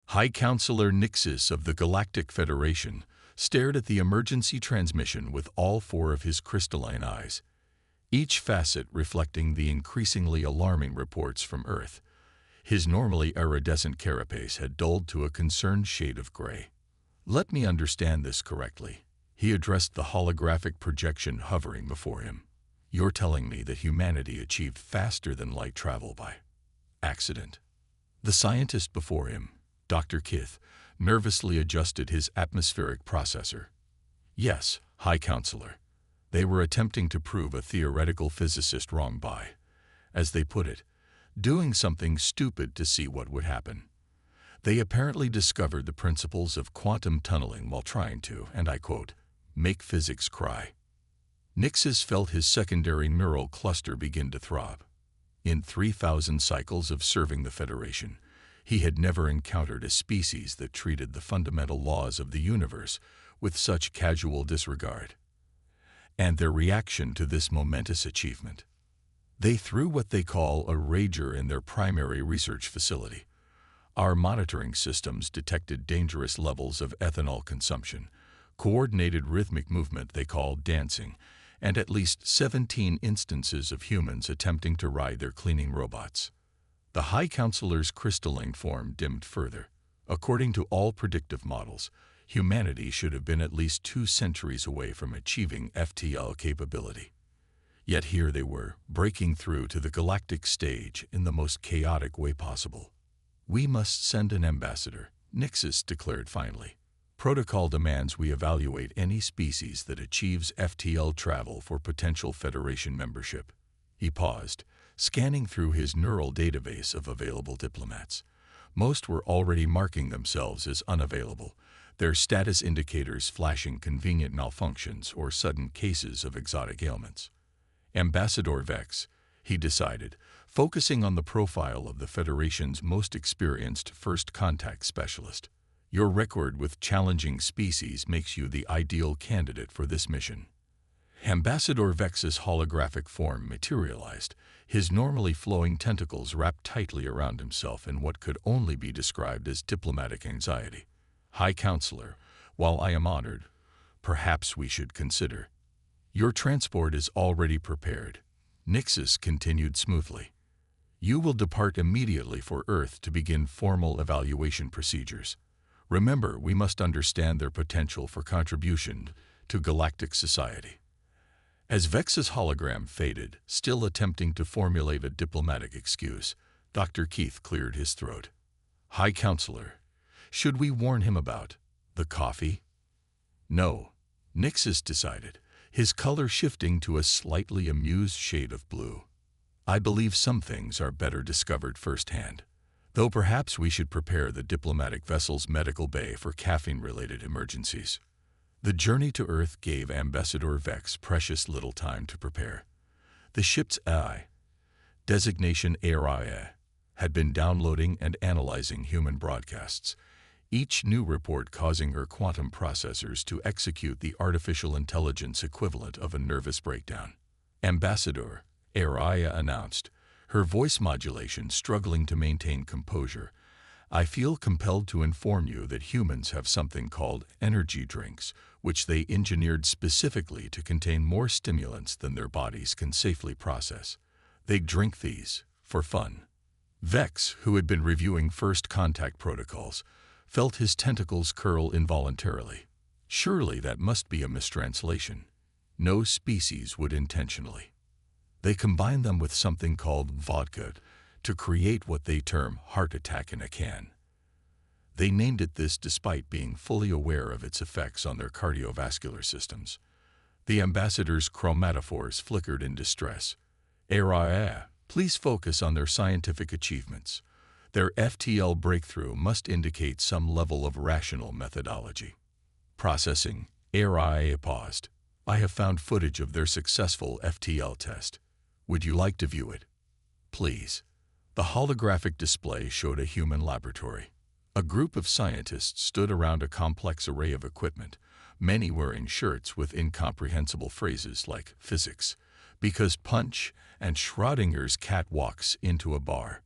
High Counselor Nixis of the Galactic Federation stared at the emergency transmission with all four of his crystalline eyes, each facet reflecting the increasingly alarming reports from Earth. His normally iridescent carapace had dulled to a concerned shade of gray. "Let me understand this correctly," he addressed the holographic projection hovering before him. "You're telling me that humanity achieved faster-than-light travel by accident?" The scientist before him, Dr. Kith, nervously adjusted his atmospheric processor. "Yes, High Counselor. They were attempting to prove a theoretical physicist wrong by, as they put it, doing something stupid to see what would happen. They apparently discovered the principles of quantum tunneling while trying to, and I quote, make physics cry." Nixis felt his secondary neural cluster begin to throb. In 3,000 cycles of serving the Federation, he had never encountered a species that treated the fundamental laws of the universe with such casual disregard. And their reaction to this momentous achievement. They threw what they call a rager in their primary research facility. Our monitoring systems detected dangerous levels of ethanol consumption, coordinated rhythmic movement they call dancing, and at least 17 instances of humans attempting to ride their cleaning robots. The High Counselor's crystalline form dimmed further. According to all predictive models, humanity should have been at least 2 centuries away from achieving FTL capability. Yet here they were, breaking through to the galactic stage in the most chaotic way possible. "We must send an ambassador," Nixis declared finally. "Protocol demands we evaluate any species that achieves FTL travel for potential Federation membership." He paused, scanning through his neural database of available diplomats. Most were already marking themselves as unavailable, their status indicators flashing convenient malfunctions or sudden cases of exotic ailments. Ambassador Vex, he decided, focusing on the profile of the Federation's most experienced first contact specialist. "Your record with challenging species makes you the ideal candidate for this mission." Ambassador Vex's holographic form materialized, his normally flowing tentacles wrapped tightly around himself in what could only be described as diplomatic anxiety. "High Counselor, while I am honored, perhaps we should consider." "Your transport is already prepared," Nixis continued smoothly. "You will depart immediately for Earth to begin formal evaluation procedures. Remember, we must understand their potential for contribution to galactic society." As Vex's hologram faded, still attempting to formulate a diplomatic excuse, Dr. Keith cleared his throat. "High Counselor, should we warn him about the coffee?" "No," Nixis decided, his color shifting to a slightly amused shade of blue. "I believe some things are better discovered firsthand, though perhaps we should prepare the diplomatic vessel's medical bay for caffeine-related emergencies." The journey to Earth gave Ambassador Vex precious little time to prepare. The ship's AI, designation ARIA, had been downloading and analyzing human broadcasts, each new report causing her quantum processors to execute the artificial intelligence equivalent of a nervous breakdown. "Ambassador," ARIA announced, her voice modulation struggling to maintain composure, "I feel compelled to inform you that humans have something called energy drinks, which they engineered specifically to contain more stimulants than their bodies can safely process. They drink these for fun." Vex, who had been reviewing first contact protocols, felt his tentacles curl involuntarily. Surely that must be a mistranslation. No species would intentionally. They combine them with something called vodka to create what they term heart attack in a can. They named it this despite being fully aware of its effects on their cardiovascular systems. The ambassador's chromatophores flickered in distress. "ARIA, please focus on their scientific achievements. Their FTL breakthrough must indicate some level of rational methodology." "Processing," ARIA paused. "I have found footage of their successful FTL test. Would you like to view it?" "Please." The holographic display showed a human laboratory. A group of scientists stood around a complex array of equipment, many wearing shirts with incomprehensible phrases like physics, because Punch and Schrodinger's cat walks into a bar.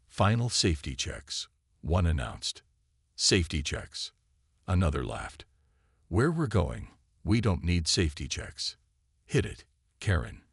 "Final safety checks," one announced. Safety checks. Another laughed. Where we're going, we don't need safety checks. Hit it, Karen.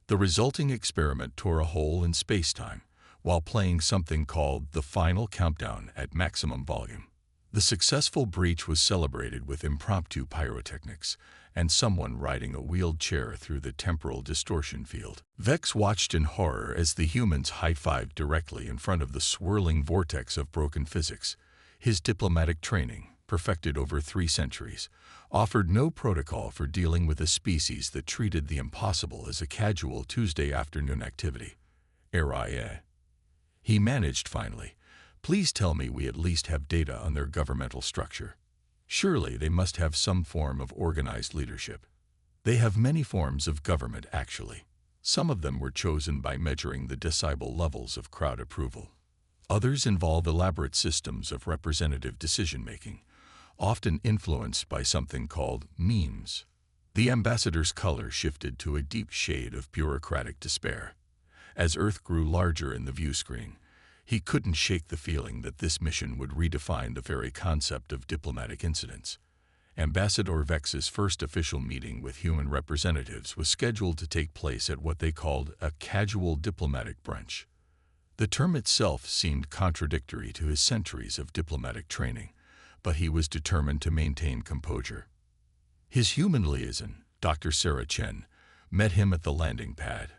The resulting experiment tore a hole in space-time while playing something called the final countdown at maximum volume. The successful breach was celebrated with impromptu pyrotechnics and someone riding a wheeled chair through the temporal distortion field. Vex watched in horror as the humans high-fived directly in front of the swirling vortex of broken physics. His diplomatic training, perfected over 3 centuries, offered no protocol for dealing with a species that treated the impossible as a casual Tuesday afternoon activity. RIA. He managed finally. Please tell me we at least have data on their governmental structure. Surely they must have some form of organized leadership. They have many forms of government, actually. Some of them were chosen by measuring the decibel levels of crowd approval. Others involve elaborate systems of representative decision-making, often influenced by something called memes. The ambassador's color shifted to a deep shade of bureaucratic despair. As Earth grew larger in the view screen, he couldn't shake the feeling that this mission would redefine the very concept of diplomatic incidents. Ambassador Vex's first official meeting with human representatives was scheduled to take place at what they called a casual diplomatic brunch. The term itself seemed contradictory to his centuries of diplomatic training, but he was determined to maintain composure. His human liaison, Dr. Sarah Chen, met him at the landing pad,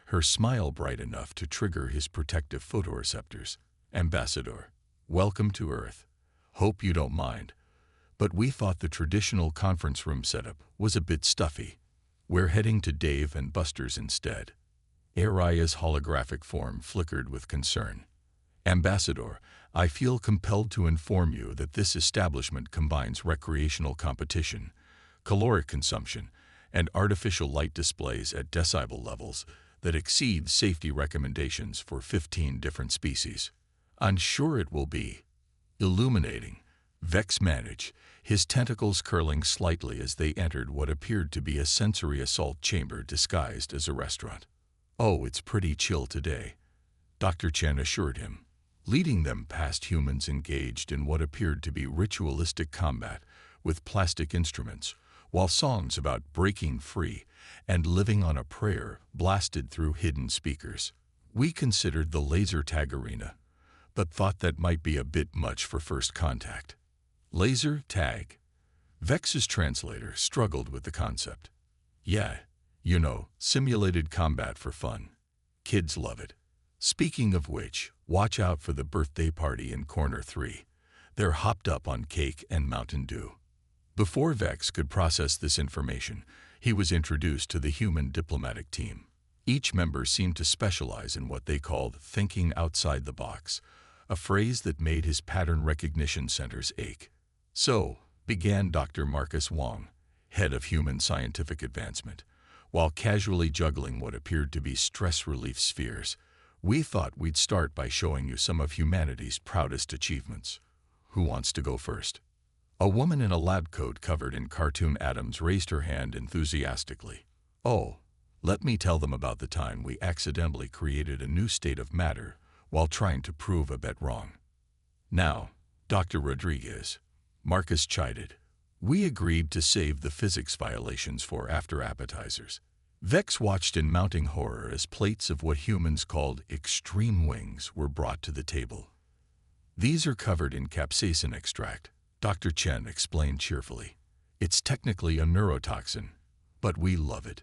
her smile bright enough to trigger his protective photoreceptors. Ambassador, welcome to Earth. Hope you don't mind, but we thought the traditional conference room setup was a bit stuffy. We're heading to Dave and Buster's instead. Aria's holographic form flickered with concern. Ambassador, I feel compelled to inform you that this establishment combines recreational competition, caloric consumption, and artificial light displays at decibel levels that exceed safety recommendations for 15 different species. I'm sure it will be illuminating. Vex managed, his tentacles curling slightly as they entered what appeared to be a sensory assault chamber disguised as a restaurant. Oh, it's pretty chill today, Dr. Chen assured him, leading them past humans engaged in what appeared to be ritualistic combat with plastic instruments, while songs about breaking free and living on a prayer blasted through hidden speakers. We considered the laser tag arena, but thought that might be a bit much for first contact. Laser tag. Vex's translator struggled with the concept. Yeah, you know, simulated combat for fun. Kids love it. Speaking of which, watch out for the birthday party in Corner 3. They're hopped up on cake and Mountain Dew. Before Vex could process this information, he was introduced to the human diplomatic team. Each member seemed to specialize in what they called thinking outside the box, a phrase that made his pattern recognition centers ache. So, began Dr. Marcus Wong, head of human scientific advancement, while casually juggling what appeared to be stress relief spheres. We thought we'd start by showing you some of humanity's proudest achievements. Who wants to go first? A woman in a lab coat covered in cartoon atoms raised her hand enthusiastically. Oh, let me tell them about the time we accidentally created a new state of matter while trying to prove a bet wrong. Now, Dr. Rodriguez, Marcus chided, we agreed to save the physics violations for after appetizers. Vex watched in mounting horror as plates of what humans called extreme wings were brought to the table. These are covered in capsaicin extract, Dr. Chen explained cheerfully. It's technically a neurotoxin, but we love it.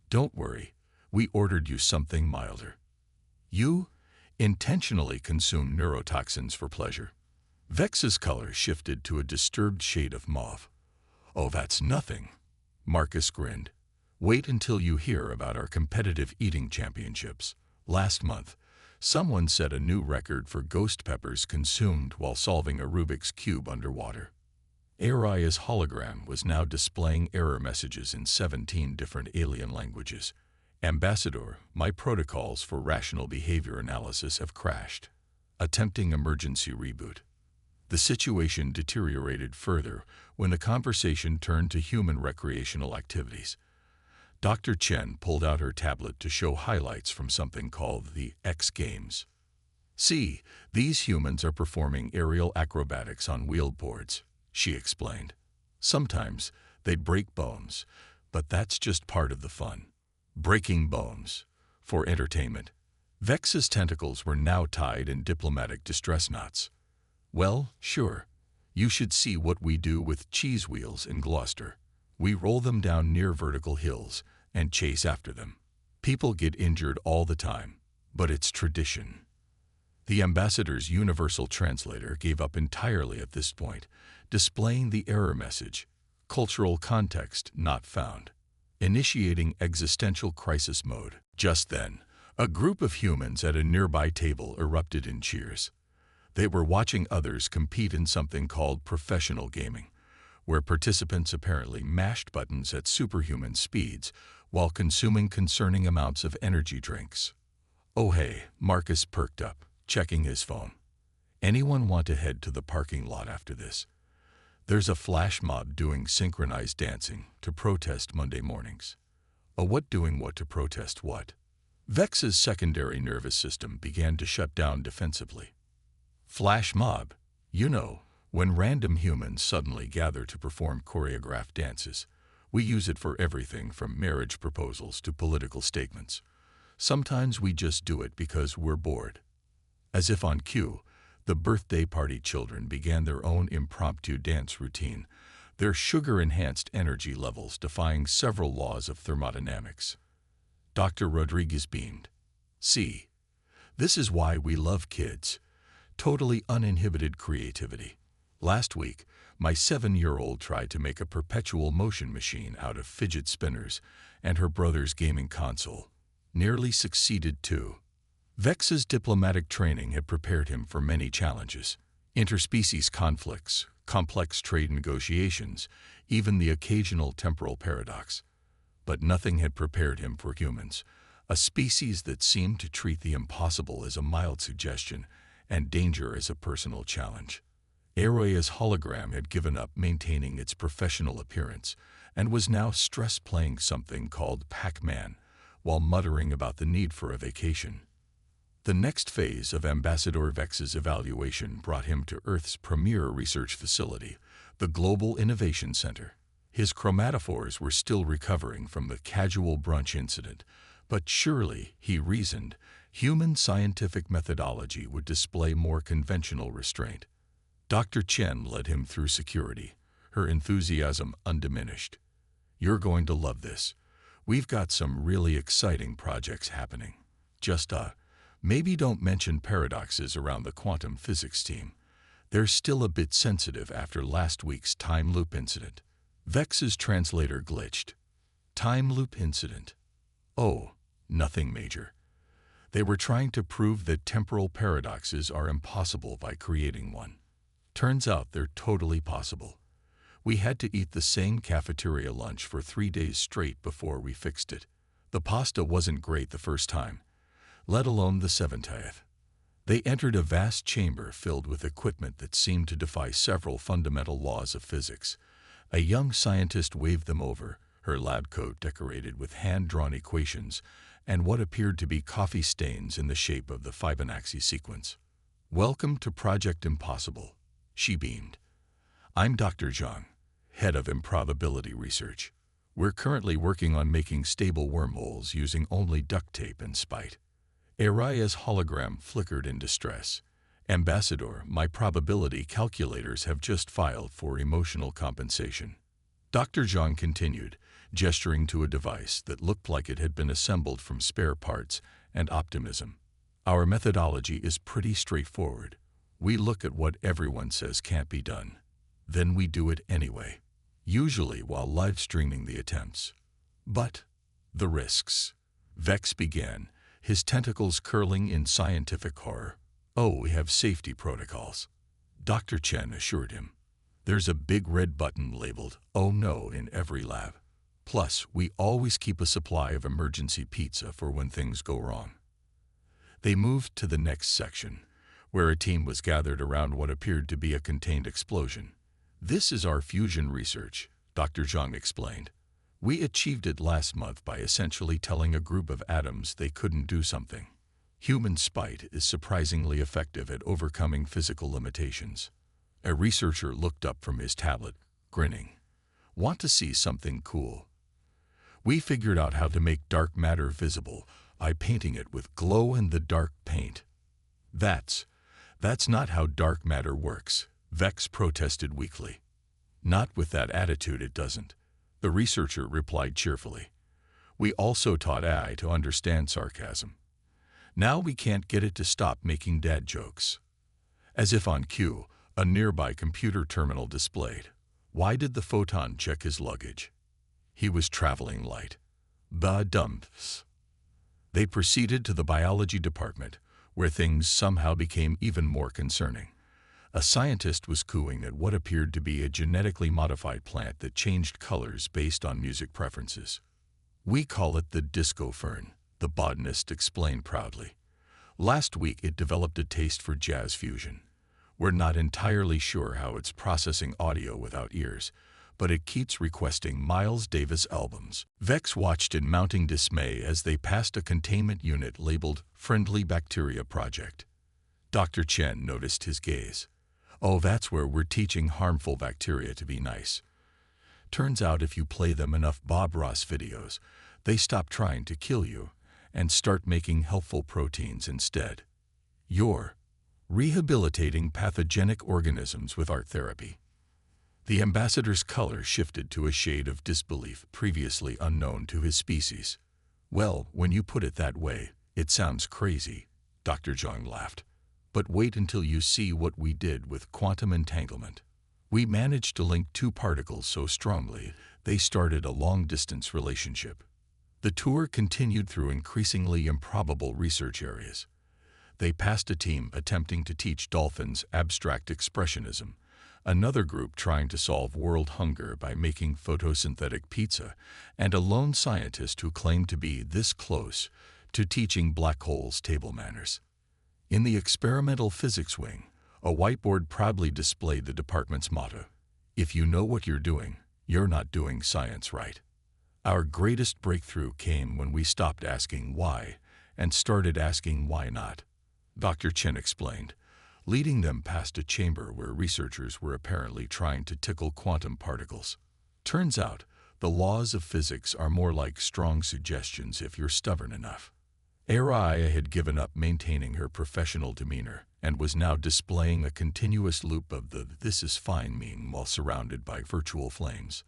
Don't worry, we ordered you something milder. You intentionally consume neurotoxins for pleasure. Vex's color shifted to a disturbed shade of mauve. Oh, that's nothing. Marcus grinned. Wait until you hear about our competitive eating championships. Last month, someone set a new record for ghost peppers consumed while solving a Rubik's Cube underwater. Aria's hologram was now displaying error messages in 17 different alien languages. Ambassador, my protocols for rational behavior analysis have crashed. Attempting emergency reboot. The situation deteriorated further when the conversation turned to human recreational activities. Dr. Chen pulled out her tablet to show highlights from something called the X Games. See, these humans are performing aerial acrobatics on wheeled boards, she explained. Sometimes they'd break bones, but that's just part of the fun. Breaking bones. For entertainment. Vex's tentacles were now tied in diplomatic distress knots. Well, sure. You should see what we do with cheese wheels in Gloucester. We roll them down near vertical hills and chase after them. People get injured all the time, but it's tradition. The ambassador's universal translator gave up entirely at this point, displaying the error message, cultural context not found, initiating existential crisis mode. Just then, a group of humans at a nearby table erupted in cheers. They were watching others compete in something called professional gaming, where participants apparently mashed buttons at superhuman speeds while consuming concerning amounts of energy drinks. Oh hey, Marcus perked up, checking his phone. Anyone want to head to the parking lot after this? There's a flash mob doing synchronized dancing to protest Monday mornings. A what doing what to protest what? Vex's secondary nervous system began to shut down defensively. Flash mob, you know, when random humans suddenly gather to perform choreographed dances. We use it for everything from marriage proposals to political statements. Sometimes we just do it because we're bored. As if on cue, the birthday party children began their own impromptu dance routine, their sugar-enhanced energy levels defying several laws of thermodynamics. Dr. Rodriguez beamed. See, this is why we love kids. Totally uninhibited creativity. Last week, my 7-year-old tried to make a perpetual motion machine out of fidget spinners and her brother's gaming console. Nearly succeeded too. Vex's diplomatic training had prepared him for many challenges. Interspecies conflicts, complex trade negotiations, even the occasional temporal paradox. But nothing had prepared him for humans, a species that seemed to treat the impossible as a mild suggestion and danger as a personal challenge. Aroya's hologram had given up maintaining its professional appearance and was now stress-playing something called Pac-Man while muttering about the need for a vacation. The next phase of Ambassador Vex's evaluation brought him to Earth's premier research facility, the Global Innovation Center. His chromatophores were still recovering from the casual brunch incident, but surely, he reasoned, human scientific methodology would display more conventional restraint. Dr. Chen led him through security, her enthusiasm undiminished. You're going to love this. We've got some really exciting projects happening. Just, maybe don't mention paradoxes around the quantum physics team. They're still a bit sensitive after last week's time loop incident. Vex's translator glitched. Time loop incident. Oh, nothing major. They were trying to prove that temporal paradoxes are impossible by creating one. Turns out they're totally possible. We had to eat the same cafeteria lunch for 3 days straight before we fixed it. The pasta wasn't great the first time, let alone the 70th. They entered a vast chamber filled with equipment that seemed to defy several fundamental laws of physics. A young scientist waved them over, her lab coat decorated with hand-drawn equations and what appeared to be coffee stains in the shape of the Fibonacci sequence. Welcome to Project Impossible, she beamed. I'm Dr. Zhang, head of improbability research. We're currently working on making stable wormholes using only duct tape and spite. Araya's hologram flickered in distress. Ambassador, my probability calculators have just filed for emotional compensation. Dr. Zhang continued, gesturing to a device that looked like it had been assembled from spare parts and optimism. Our methodology is pretty straightforward. We look at what everyone says can't be done. Then we do it anyway, usually while live streaming the attempts. But the risks. Vex began, his tentacles curling in scientific horror. Oh, we have safety protocols. Dr. Chen assured him. There's a big red button labeled, "Oh no," in every lab. Plus, we always keep a supply of emergency pizza for when things go wrong. They moved to the next section, where a team was gathered around what appeared to be a contained explosion. This is our fusion research, Dr. Zhang explained. We achieved it last month by essentially telling a group of atoms they couldn't do something. Human spite is surprisingly effective at overcoming physical limitations. A researcher looked up from his tablet, grinning. Want to see something cool? We figured out how to make dark matter visible by painting it with glow-in-the-dark paint. That's not how dark matter works, Vex protested weakly. Not with that attitude it doesn't, the researcher replied cheerfully. We also taught AI to understand sarcasm. Now we can't get it to stop making dad jokes. As if on cue, a nearby computer terminal displayed. Why did the photon check his luggage? He was traveling light. The dumps. They proceeded to the biology department, where things somehow became even more concerning. A scientist was cooing at what appeared to be a genetically modified plant that changed colors based on music preferences. We call it the disco fern, the botanist explained proudly. Last week it developed a taste for jazz fusion. We're not entirely sure how it's processing audio without ears, but it keeps requesting Miles Davis albums. Vex watched in mounting dismay as they passed a containment unit labeled Friendly Bacteria Project. Dr. Chen noticed his gaze. Oh, that's where we're teaching harmful bacteria to be nice. Turns out if you play them enough Bob Ross videos, they stop trying to kill you and start making helpful proteins instead. You're rehabilitating pathogenic organisms with art therapy. The ambassador's color shifted to a shade of disbelief previously unknown to his species. Well, when you put it that way, it sounds crazy, Dr. Zhang laughed. But wait until you see what we did with quantum entanglement. We managed to link two particles so strongly, they started a long-distance relationship. The tour continued through increasingly improbable research areas. They passed a team attempting to teach dolphins abstract expressionism, another group trying to solve world hunger by making photosynthetic pizza, and a lone scientist who claimed to be this close to teaching black holes table manners. In the experimental physics wing, a whiteboard proudly displayed the department's motto, "If you know what you're doing, you're not doing science right." Our greatest breakthrough came when we stopped asking why and started asking why not, Dr. Chen explained, leading them past a chamber where researchers were apparently trying to tickle quantum particles. Turns out, the laws of physics are more like strong suggestions if you're stubborn enough. Araya had given up maintaining her professional demeanor and was now displaying a continuous loop of the "this is fine" meme while surrounded by virtual flames.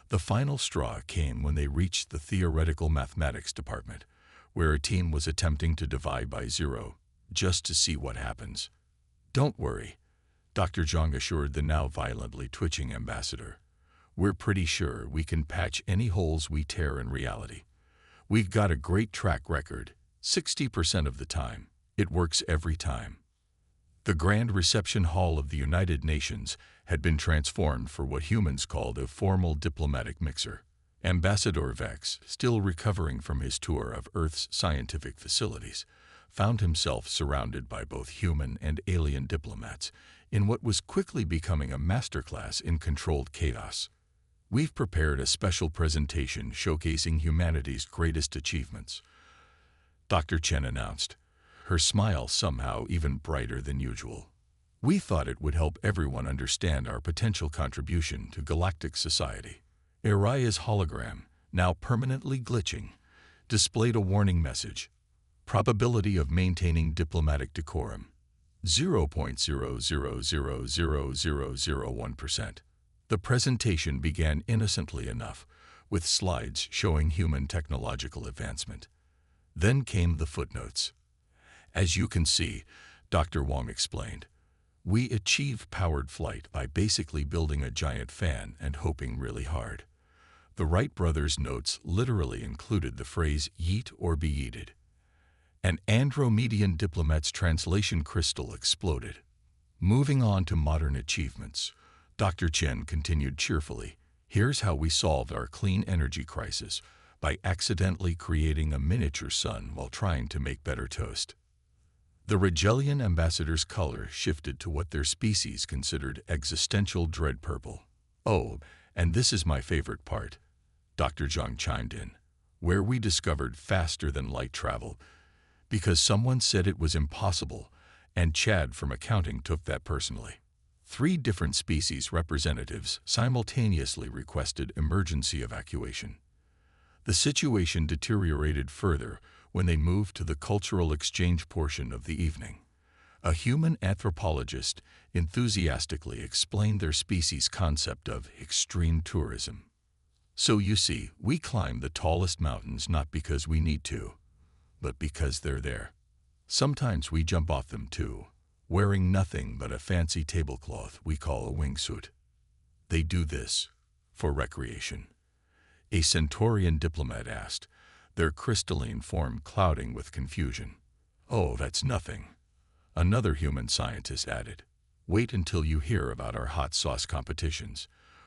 The final straw came when they reached the theoretical mathematics department, where a team was attempting to divide by zero, just to see what happens. Don't worry, Dr. Zhang assured the now violently twitching ambassador. We're pretty sure we can patch any holes we tear in reality. We've got a great track record, 60% of the time. It works every time. The Grand Reception Hall of the United Nations had been transformed for what humans called a formal diplomatic mixer. Ambassador Vex, still recovering from his tour of Earth's scientific facilities, found himself surrounded by both human and alien diplomats in what was quickly becoming a masterclass in controlled chaos. We've prepared a special presentation showcasing humanity's greatest achievements, Dr. Chen announced, her smile somehow even brighter than usual. We thought it would help everyone understand our potential contribution to galactic society. Araya's hologram, now permanently glitching, displayed a warning message. Probability of maintaining diplomatic decorum, 0.0000001%. The presentation began innocently enough, with slides showing human technological advancement. Then came the footnotes. As you can see, Dr. Wong explained, we achieve powered flight by basically building a giant fan and hoping really hard. The Wright brothers' notes literally included the phrase yeet or be yeeted. An Andromedian diplomat's translation crystal exploded. Moving on to modern achievements, Dr. Chen continued cheerfully, here's how we solved our clean energy crisis by accidentally creating a miniature sun while trying to make better toast. The Regelian ambassador's color shifted to what their species considered existential dread purple. Oh, and this is my favorite part, Dr. Zhang chimed in, where we discovered faster than light travel, because someone said it was impossible, and Chad from accounting took that personally. 3 different species representatives simultaneously requested emergency evacuation. The situation deteriorated further when they moved to the cultural exchange portion of the evening. A human anthropologist enthusiastically explained their species' concept of extreme tourism. So you see, we climb the tallest mountains not because we need to, but because they're there. Sometimes we jump off them too, wearing nothing but a fancy tablecloth we call a wingsuit. They do this for recreation. A Centaurian diplomat asked, their crystalline form clouding with confusion. Oh, that's nothing. Another human scientist added, wait until you hear about our hot sauce competitions.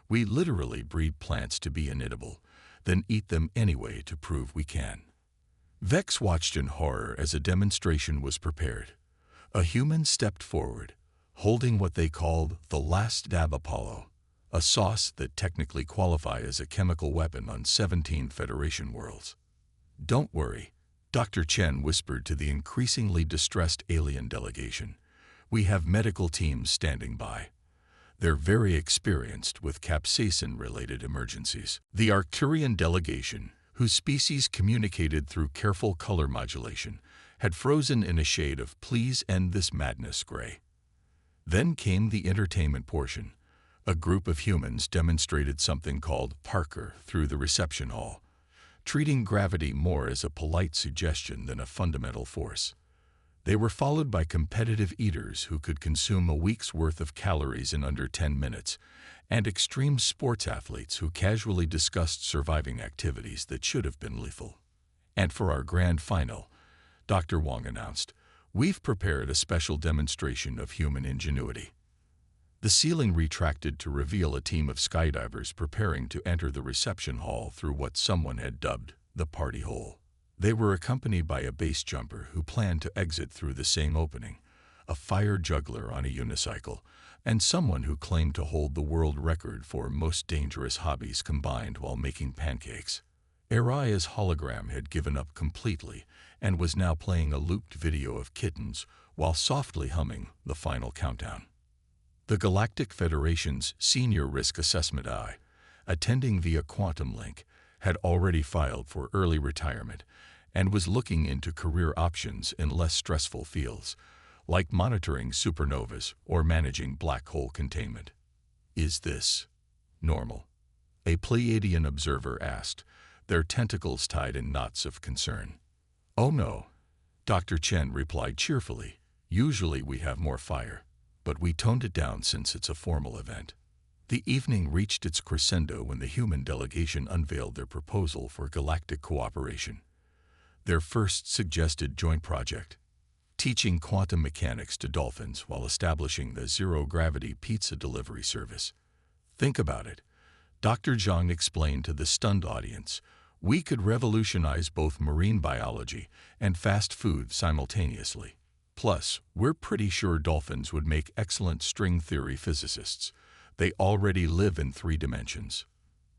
We literally breed plants to be inedible, then eat them anyway to prove we can. Vex watched in horror as a demonstration was prepared. A human stepped forward, holding what they called the last dab Apollo, a sauce that technically qualifies as a chemical weapon on 17 Federation worlds. Don't worry, Dr. Chen whispered to the increasingly distressed alien delegation. We have medical teams standing by. They're very experienced with capsaicin-related emergencies. The Arcturian delegation, whose species communicated through careful color modulation, had frozen in a shade of "please end this madness" gray. Then came the entertainment portion. A group of humans demonstrated something called Parker through the reception hall, treating gravity more as a polite suggestion than a fundamental force. They were followed by competitive eaters who could consume a week's worth of calories in under 10 minutes, and extreme sports athletes who casually discussed surviving activities that should have been lethal. And for our grand final, Dr. Wong announced, we've prepared a special demonstration of human ingenuity. The ceiling retracted to reveal a team of skydivers preparing to enter the reception hall through what someone had dubbed the party hole. They were accompanied by a base jumper who planned to exit through the same opening, a fire juggler on a unicycle, and someone who claimed to hold the world record for most dangerous hobbies combined while making pancakes. Araya's hologram had given up completely and was now playing a looped video of kittens while softly humming the final countdown. The Galactic Federation's Senior Risk Assessment Eye, attending via Quantum Link, had already filed for early retirement and was looking into career options in less stressful fields, like monitoring supernovas or managing black hole containment. Is this normal? A Pleiadian observer asked, their tentacles tied in knots of concern. Oh no, Dr. Chen replied cheerfully. Usually we have more fire, but we toned it down since it's a formal event. The evening reached its crescendo when the human delegation unveiled their proposal for galactic cooperation. Their first suggested joint project, teaching quantum mechanics to dolphins while establishing the zero-gravity pizza delivery service. Think about it. Dr. Zhang explained to the stunned audience, we could revolutionize both marine biology and fast food simultaneously. Plus, we're pretty sure dolphins would make excellent string theory physicists. They already live in 3 dimensions.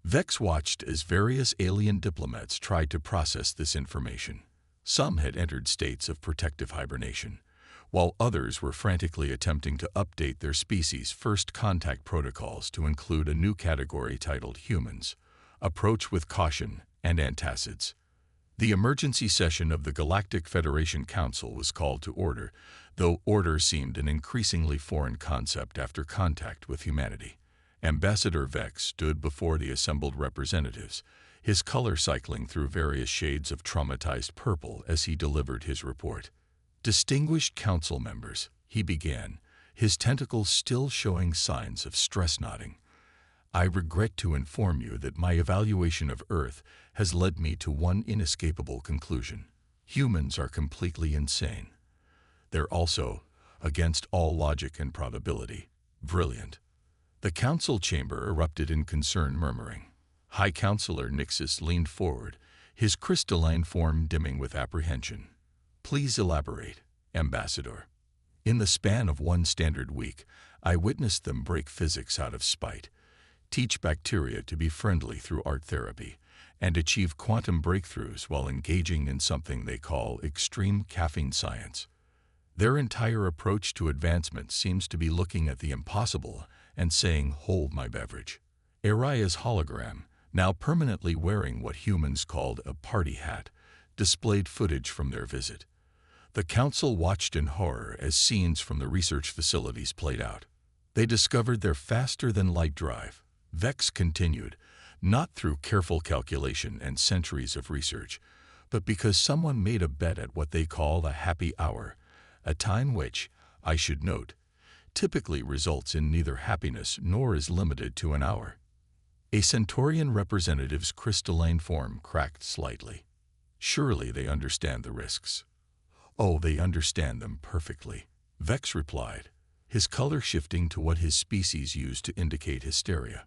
Vex watched as various alien diplomats tried to process this information. Some had entered states of protective hibernation, while others were frantically attempting to update their species' first contact protocols to include a new category titled humans, approach with caution, and antacids. The emergency session of the Galactic Federation Council was called to order, though order seemed an increasingly foreign concept after contact with humanity. Ambassador Vex stood before the assembled representatives, his color cycling through various shades of traumatized purple as he delivered his report. Distinguished council members, he began, his tentacles still showing signs of stress knotting. I regret to inform you that my evaluation of Earth has led me to one inescapable conclusion. Humans are completely insane. They're also, against all logic and probability, brilliant. The council chamber erupted in concerned murmuring. High Counselor Nixus leaned forward, his crystalline form dimming with apprehension. Please elaborate, Ambassador. In the span of one standard week, I witnessed them break physics out of spite, teach bacteria to be friendly through art therapy, and achieve quantum breakthroughs while engaging in something they call extreme caffeine science. Their entire approach to advancement seems to be looking at the impossible and saying, "Hold my beverage." Aria's hologram, now permanently wearing what humans called a party hat, displayed footage from their visit. The council watched in horror as scenes from the research facilities played out. They discovered their faster-than-light drive. Vex continued, not through careful calculation and centuries of research, but because someone made a bet at what they call a happy hour, a time which, I should note, typically results in neither happiness nor is limited to an hour. A Centaurian representative's crystalline form cracked slightly. Surely they understand the risks. Oh, they understand them perfectly, Vex replied, his color shifting to what his species used to indicate hysteria.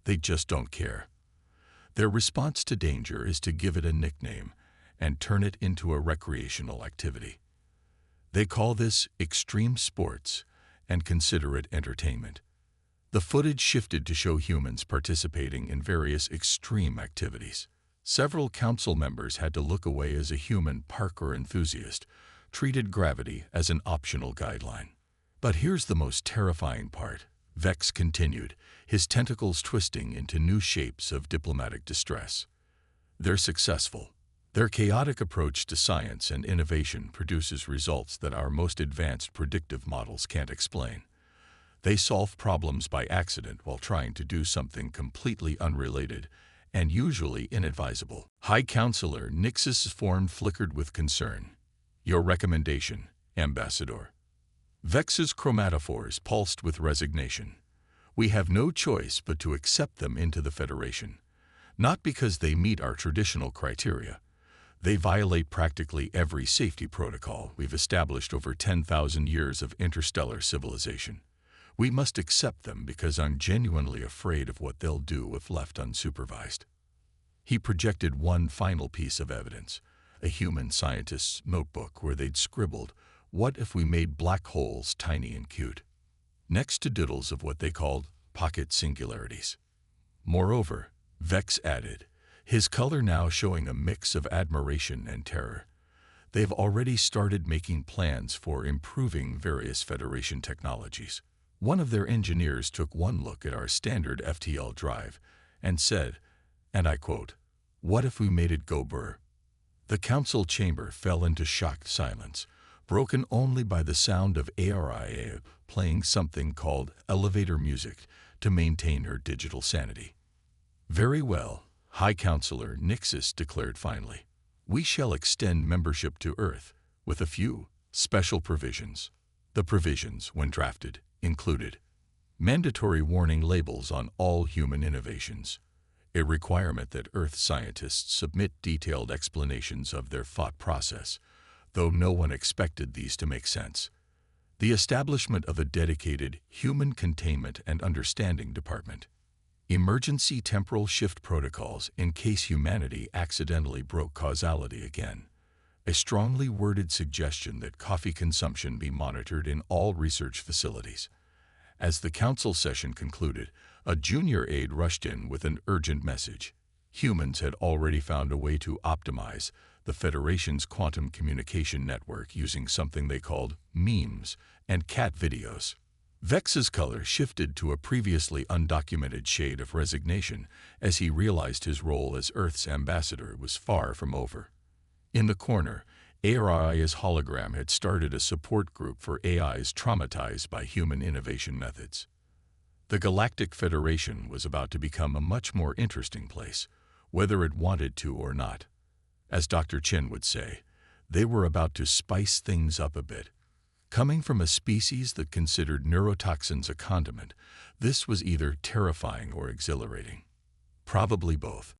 They just don't care. Their response to danger is to give it a nickname and turn it into a recreational activity. They call this extreme sports and consider it entertainment. The footage shifted to show humans participating in various extreme activities. Several council members had to look away as a human parkour enthusiast treated gravity as an optional guideline. But here's the most terrifying part, Vex continued, his tentacles twisting into new shapes of diplomatic distress. They're successful. Their chaotic approach to science and innovation produces results that our most advanced predictive models can't explain. They solve problems by accident while trying to do something completely unrelated and usually inadvisable. High Counselor Nix's form flickered with concern. Your recommendation, Ambassador. Vex's chromatophores pulsed with resignation. We have no choice but to accept them into the Federation. Not because they meet our traditional criteria. They violate practically every safety protocol we've established over 10,000 years of interstellar civilization. We must accept them because I'm genuinely afraid of what they'll do if left unsupervised. He projected one final piece of evidence, a human scientist's notebook where they'd scribbled, "What if we made black holes tiny and cute?" next to doodles of what they called pocket singularities. Moreover, Vex added, his color now showing a mix of admiration and terror. They've already started making plans for improving various Federation technologies. One of their engineers took one look at our standard FTL drive and said, and I quote, "What if we made it go brr?" The council chamber fell into shocked silence, broken only by the sound of Aria playing something called elevator music to maintain her digital sanity. "Very well," High Counselor Nixis declared finally. "We shall extend membership to Earth, with a few special provisions. The provisions, when drafted, included mandatory warning labels on all human innovations, a requirement that Earth scientists submit detailed explanations of their thought process, though no one expected these to make sense, the establishment of a dedicated Human Containment and Understanding Department, emergency temporal shift protocols in case humanity accidentally broke causality again, a strongly worded suggestion that coffee consumption be monitored in all research facilities." As the council session concluded, a junior aide rushed in with an urgent message. Humans had already found a way to optimize the Federation's quantum communication network using something they called memes and cat videos. Vex's color shifted to a previously undocumented shade of resignation as he realized his role as Earth's ambassador was far from over. In the corner, Aria's hologram had started a support group for AIs traumatized by human innovation methods. The Galactic Federation was about to become a much more interesting place, whether it wanted to or not. As Dr. Chin would say, they were about to spice things up a bit. Coming from a species that considered neurotoxins a condiment, this was either terrifying or exhilarating. Probably both.